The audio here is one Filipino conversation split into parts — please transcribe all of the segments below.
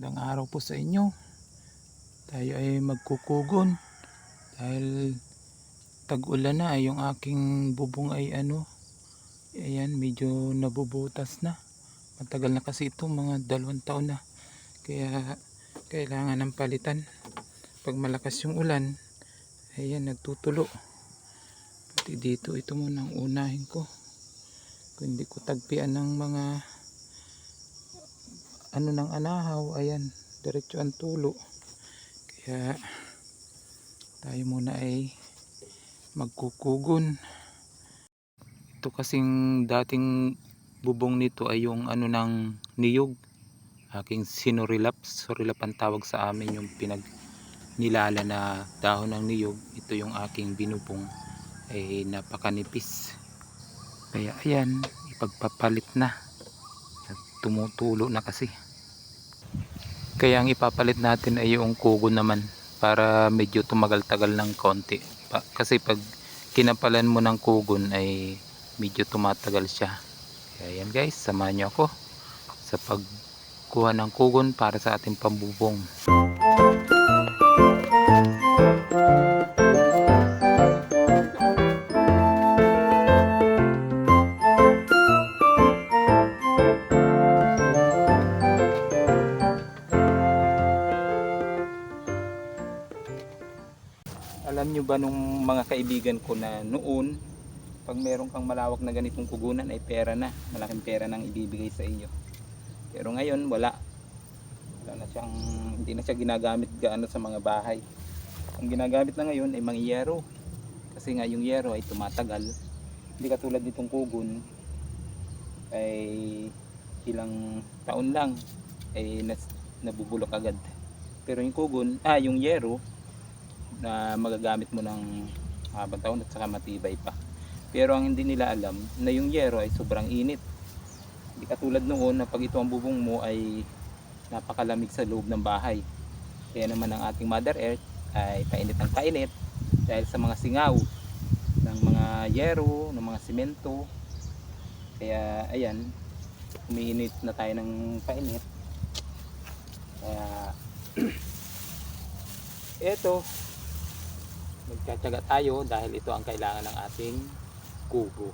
Magandang araw po sa inyo. Tayo ay magkukugon dahil tag-ulan na. Yung aking bubong ay ayan, medyo nabubutas na. Matagal na kasi ito, mga 2 taon na. Kaya kailangan ng palitan. Pag malakas yung ulan, ayan, nagtutulo. Pati dito, ito muna ang unahin ko. Kung hindi ko tagpian ng mga ng anahaw, ayan, diretso ang tulo. Kaya tayo muna ay magkukugon. Ito kasing dating bubong nito ay yung ng niyog, aking sinorilap. Sorilap ang tawag sa amin, yung nilala na dahon ng niyog. Ito yung aking binubong, ay napakanipis. Kaya ayan, ipagpapalit na. Tumutulo na kasi. Kaya ang ipapalit natin ay yung kugon naman, para medyo tumagal-tagal ng konti. Kasi pag kinapalan mo ng kugon ay medyo tumatagal siya. Kaya yan guys, samahan nyo ako sa pagkuha ng kugon para sa ating pambubong. Alam nyo ba nung mga kaibigan ko na noon, pag meron kang malawak na ganitong kugunan ay pera na, malaking pera nang ibibigay sa inyo. Pero ngayon wala na siyang, hindi na siya ginagamit gaano sa mga bahay. Ang ginagamit na ngayon ay mga yero, kasi nga yung yero ay tumatagal. Hindi katulad nitong kugon ay ilang taon lang ay nabubulok agad. Pero yung kugon, yung yero na magagamit mo ng habang taon at saka matibay pa. Pero ang hindi nila alam na yung yero ay sobrang init. Hindi katulad noon na pag ito ang bubong mo ay napakalamig sa loob ng bahay. Kaya naman ang ating Mother Earth ay painit ang painit dahil sa mga singaw ng mga yero, ng mga simento. Kaya ayan, umiinit na tayo ng painit. Kaya eto, magtsatsaga tayo dahil ito ang kailangan ng ating kubo.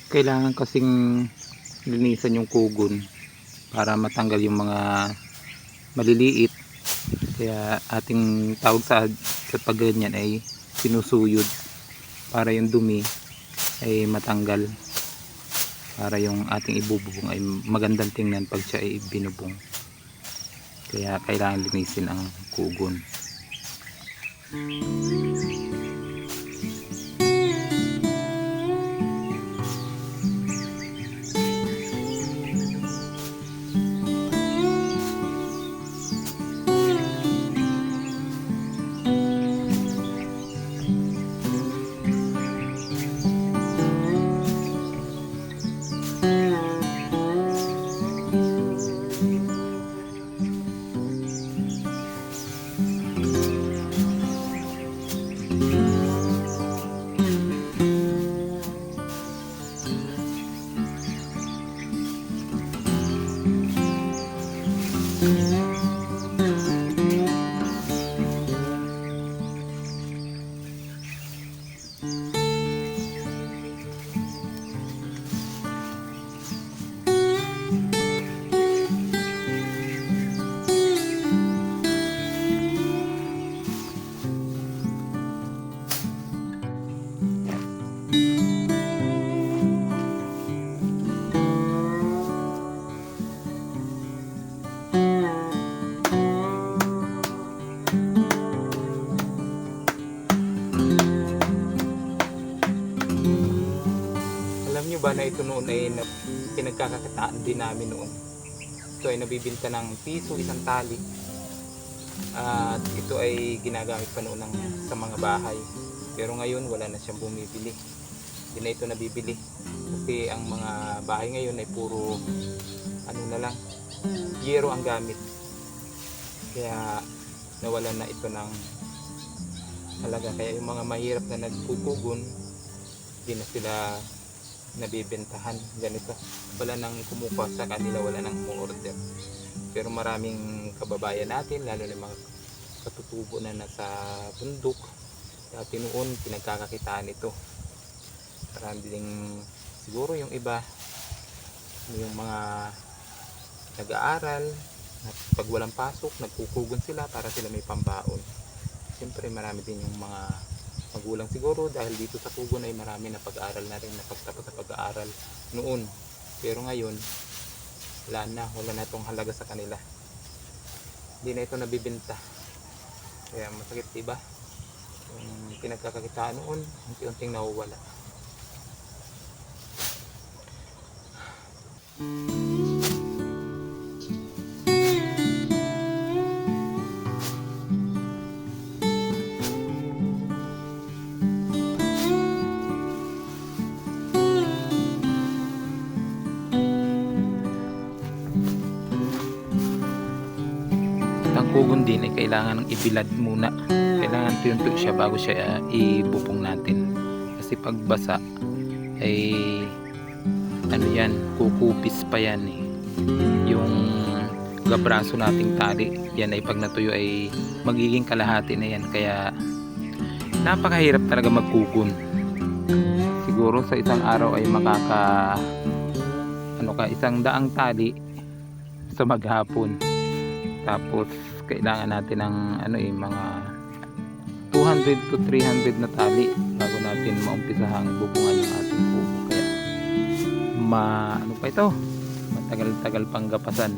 Kailangan kasing linisan yung kugon para matanggal yung mga maliliit. Kaya ating tawag sa pag ganyan ay sinusuyod para yung dumi ay matanggal, para yung ating ibububong ay magandang tingnan pag siya ay binubong. Kaya kailangan linisin ang kugon. Alam nyo ba na ito noon ay pinagkakakitaan din namin noon. Ito ay nabibinta ng piso isang tali. At ito ay ginagamit pa noon sa mga bahay. Pero ngayon wala na siyang bumibili. Hindi na ito nabibili. Kasi ang mga bahay ngayon ay puro ano na lang, yero ang gamit. Kaya nawalan na ito ng halaga. Kaya yung mga mahirap na nagkukugon, hindi na sila nabibentahan ganito, wala nang kumukuha sa kanila, wala nang order. Pero maraming kababayan natin, lalo na mga katutubo na nasa bundok, dati noon pinagkakakitaan ito. Marami ding siguro yung iba, yung mga nag-aaral at pag walang pasok nagkukugon sila para sila may pambaon. Siyempre marami din yung mga magulang siguro dahil dito sa kugon ay marami na pag-aaral na rin, napagtapos sa pag-aaral noon. Pero ngayon wala na itong halaga sa kanila, hindi na ito nabibenta. Kaya masakit, diba? Yung pinagkakakitaan noon unti-unting nawawala. Ang kugon din ay kailangan ng ibilad muna. Kailangan tuyunto siya bago siya ibubong natin. Kasi pag basa ay ano yan, kukupis pa yan eh. Yung gabraso nating tali, yan ay pag natuyo ay magiging kalahati na yan. Kaya napakahirap talaga magkugon. Siguro sa isang araw ay isang daang tali sa maghapon. Tapos kailangan natin ng mga 200 to 300 na tali bago natin maumpisahang bubungan yung ating kubo. Kaya ito, matagal-tagal pang gapasan.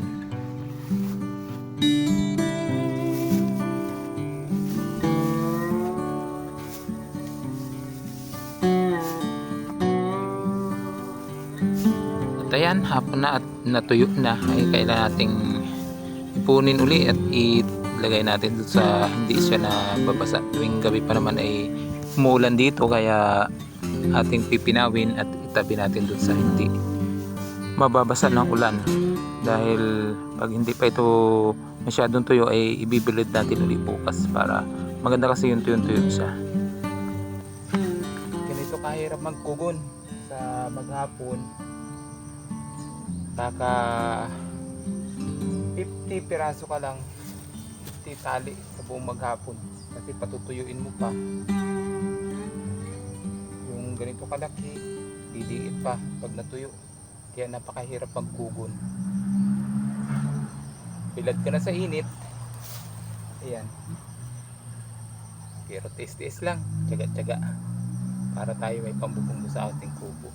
At ayan, hapon na at natuyo na, ay kailangan nating ipunin uli at ilagay natin doon sa hindi siya nababasa. Tuwing gabi pa naman ay umuulan dito, kaya ating pipinawin at itabi natin doon sa hindi mababasa ng ulan. Dahil pag hindi pa ito masyadong tuyo ay ibibilid natin uli bukas para maganda, kasi yung tuyo-tuyo siya. Ganito kahirap magkugon sa maghapon. Kaka 50 piraso ka lang, 50 tali sa buong maghapon, kasi patutuyuin mo pa. Yung ganito kalaki, liliit pa pag natuyo. Kaya napakahirap magkugon. Bilad ka na sa init. Ayan. Pero tiis-tiis lang, tiyaga-tiyaga para tayo may pambubunggo sa ating kubo.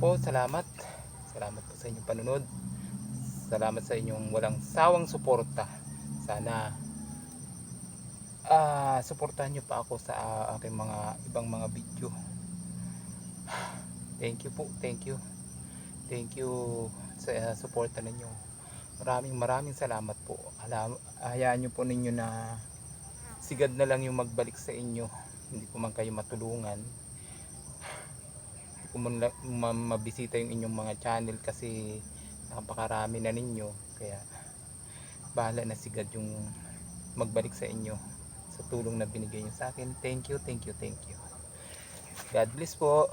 Po, salamat. Salamat po sa inyong panunod. Salamat sa inyong walang sawang suporta. Sana suportahan nyo pa ako sa aking mga ibang mga video. Thank you po, thank you. Thank you sa suporta ninyo. Maraming salamat po. Hayaan nyo po ninyo na sigad na lang yung magbalik sa inyo. Hindi ko man kayo matulungan. Hindi ko man mabisita yung inyong mga channel kasi napakarami na ninyo. Kaya bahala na sigad yung magbalik sa inyo sa tulong na binigay nyo sa akin. Thank you. God bless po.